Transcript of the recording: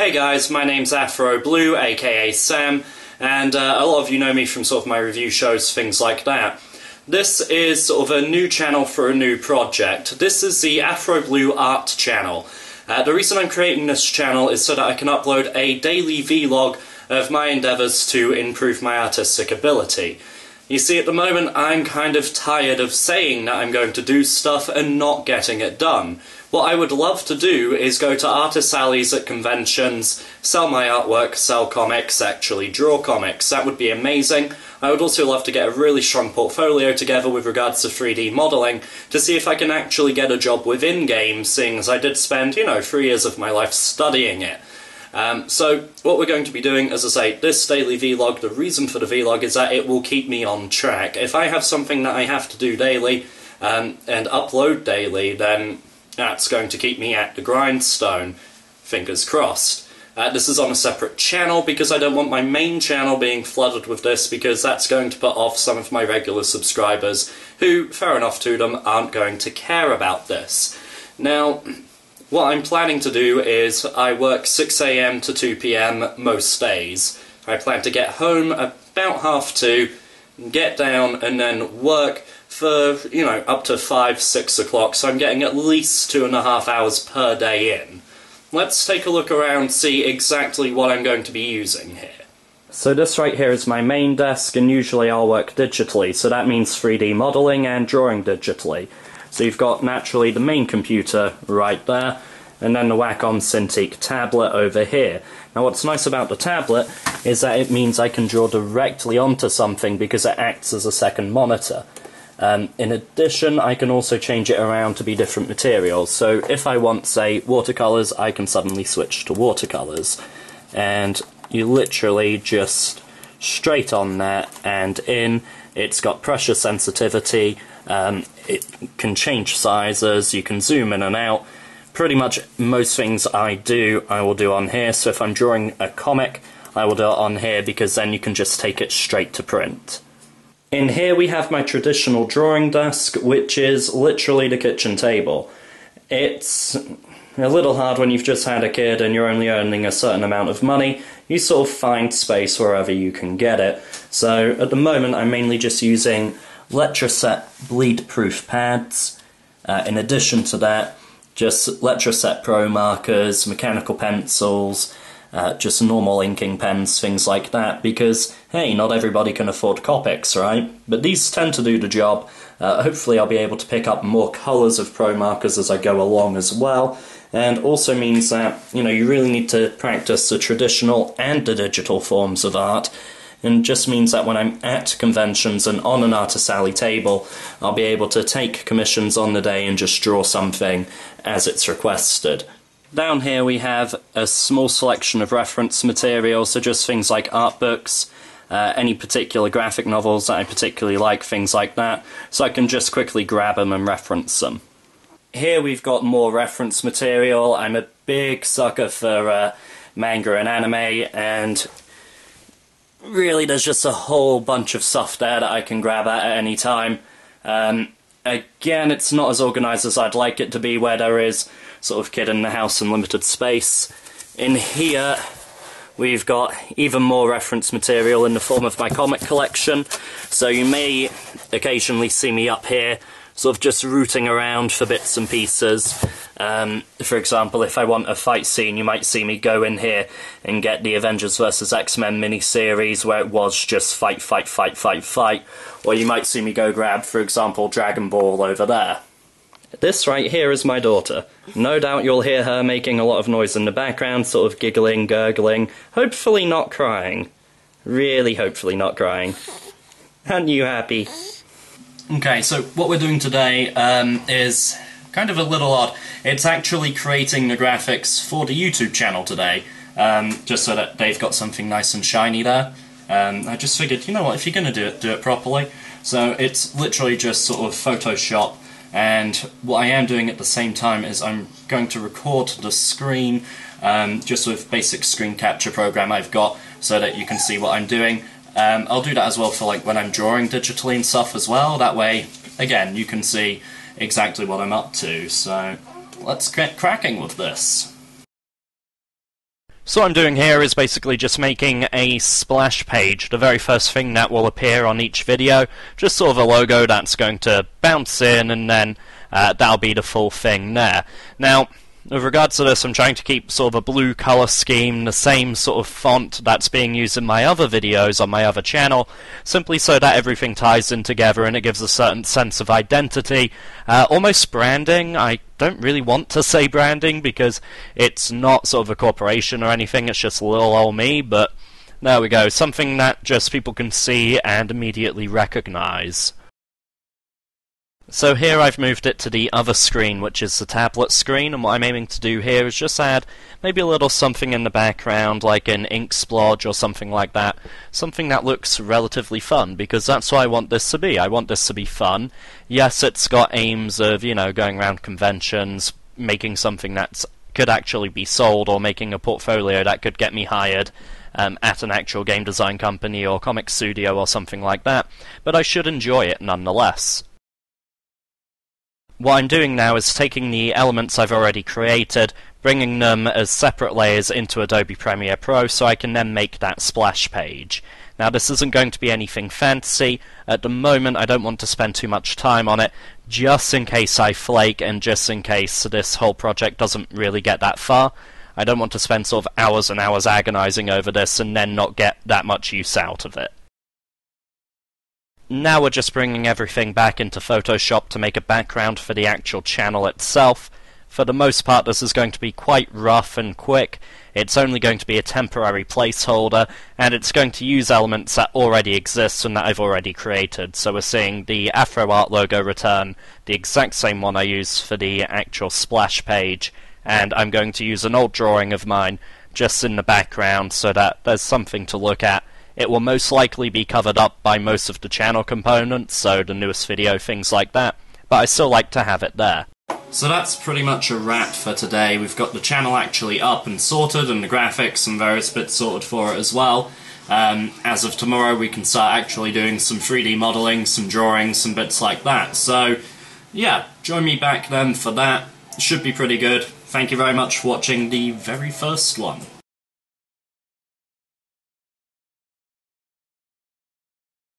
Hey guys, my name's Afro Blue, aka Sam, and a lot of you know me from sort of my review shows, things like that. This is sort of a new channel for a new project. This is the Afro Blue Art channel. The reason I'm creating this channel is so that I can upload a daily vlog of my endeavours to improve my artistic ability. You see, at the moment I'm kind of tired of saying that I'm going to do stuff and not getting it done. What I would love to do is go to artist alleys at conventions, sell my artwork, sell comics, actually draw comics. That would be amazing. I would also love to get a really strong portfolio together with regards to 3D modelling to see if I can actually get a job within games, seeing as I did spend, 3 years of my life studying it. So what we're going to be doing, as I say, this daily vlog, the reason for the vlog is that it will keep me on track. If I have something that I have to do daily and upload daily, then that's going to keep me at the grindstone. Fingers crossed. This is on a separate channel because I don't want my main channel being flooded with this, because that's going to put off some of my regular subscribers who, fair enough to them, aren't going to care about this. Now, what I'm planning to do is I work 6 AM to 2 PM most days. I plan to get home about 2:30, get down and then work for, up to 5, 6 o'clock, so I'm getting at least 2.5 hours per day in. Let's take a look around, see exactly what I'm going to be using here. So this right here is my main desk, and usually I'll work digitally, so that means 3D modelling and drawing digitally. So you've got, naturally, the main computer right there, and then the Wacom Cintiq tablet over here. Now what's nice about the tablet is that it means I can draw directly onto something because it acts as a second monitor. In addition, I can also change it around to be different materials. So if I want, say, watercolours, I can suddenly switch to watercolours. And you literally just straight on that and in. It's got pressure sensitivity, it can change sizes, you can zoom in and out. Pretty much most things I will do on here. So if I'm drawing a comic, I will do it on here because then you can just take it straight to print. In here we have my traditional drawing desk, which is literally the kitchen table. It's a little hard when you've just had a kid and you're only earning a certain amount of money. You sort of find space wherever you can get it. So at the moment I'm mainly just using Letraset bleed-proof pads. In addition to that, just Letraset Pro markers, mechanical pencils, just normal inking pens, things like that, because, hey, not everybody can afford Copics, right? But these tend to do the job. Hopefully I'll be able to pick up more colours of Pro markers as I go along as well, and also means that, you really need to practice the traditional and the digital forms of art, and just means that when I'm at conventions and on an artist alley table, I'll be able to take commissions on the day and just draw something as it's requested. Down here we have a small selection of reference material, so just things like art books, any particular graphic novels that I particularly like, things like that, so I can just quickly grab them and reference them. Here we've got more reference material. I'm a big sucker for manga and anime, and really there's just a whole bunch of stuff there that I can grab at any time. Again, it's not as organised as I'd like it to be, where there is sort of kid in the house and limited space. In here we've got even more reference material in the form of my comic collection, so you may occasionally see me up here sort of just rooting around for bits and pieces. For example, if I want a fight scene, you might see me go in here and get the Avengers vs X-Men mini-series where it was just fight, fight, fight, fight, fight. Or you might see me go grab, for example, Dragon Ball over there. This right here is my daughter. No doubt you'll hear her making a lot of noise in the background, sort of giggling, gurgling, hopefully not crying. Really hopefully not crying. Aren't you happy? Okay, so what we're doing today is kind of a little odd. It's actually creating the graphics for the YouTube channel today, just so that they've got something nice and shiny there. I just figured, you know what, if you're going to do it properly. So it's literally just sort of Photoshop, and what I am doing at the same time is I'm going to record the screen just with basic screen capture program I've got, so that you can see what I'm doing. I'll do that as well for when I'm drawing digitally and stuff as well. That way, again, you can see exactly what I'm up to. So let's get cracking with this. So what I'm doing here is basically just making a splash page, the very first thing that will appear on each video, just sort of a logo that's going to bounce in, and then that'll be the full thing there. Now, with regards to this, I'm trying to keep sort of a blue colour scheme, the same sort of font that's being used in my other videos on my other channel, simply so that everything ties in together and it gives a certain sense of identity. Almost branding. I don't really want to say branding because it's not sort of a corporation or anything, it's just little old me, but there we go, something that just people can see and immediately recognise. So here I've moved it to the other screen, which is the tablet screen, and what I'm aiming to do here is just add maybe a little something in the background, like an ink splodge or something like that. Something that looks relatively fun, because that's what I want this to be. I want this to be fun. Yes, it's got aims of, you know, going around conventions, making something that could actually be sold, or making a portfolio that could get me hired at an actual game design company or comic studio or something like that, but I should enjoy it nonetheless. What I'm doing now is taking the elements I've already created, bringing them as separate layers into Adobe Premiere Pro so I can then make that splash page. Now this isn't going to be anything fancy. At the moment I don't want to spend too much time on it, just in case I flake and just in case this whole project doesn't really get that far. I don't want to spend sort of hours and hours agonizing over this and then not get that much use out of it. Now we're just bringing everything back into Photoshop to make a background for the actual channel itself. For the most part this is going to be quite rough and quick. It's only going to be a temporary placeholder, and it's going to use elements that already exist and that I've already created. So we're seeing the AfroArt logo return, the exact same one I used for the actual splash page, and I'm going to use an old drawing of mine just in the background so that there's something to look at. It will most likely be covered up by most of the channel components, so the newest video, things like that, but I still like to have it there. So that's pretty much a wrap for today. We've got the channel actually up and sorted, and the graphics and various bits sorted for it as well. As of tomorrow we can start actually doing some 3D modelling, some drawings, some bits like that. So yeah, join me back then for that. It should be pretty good. Thank you very much for watching the very first one.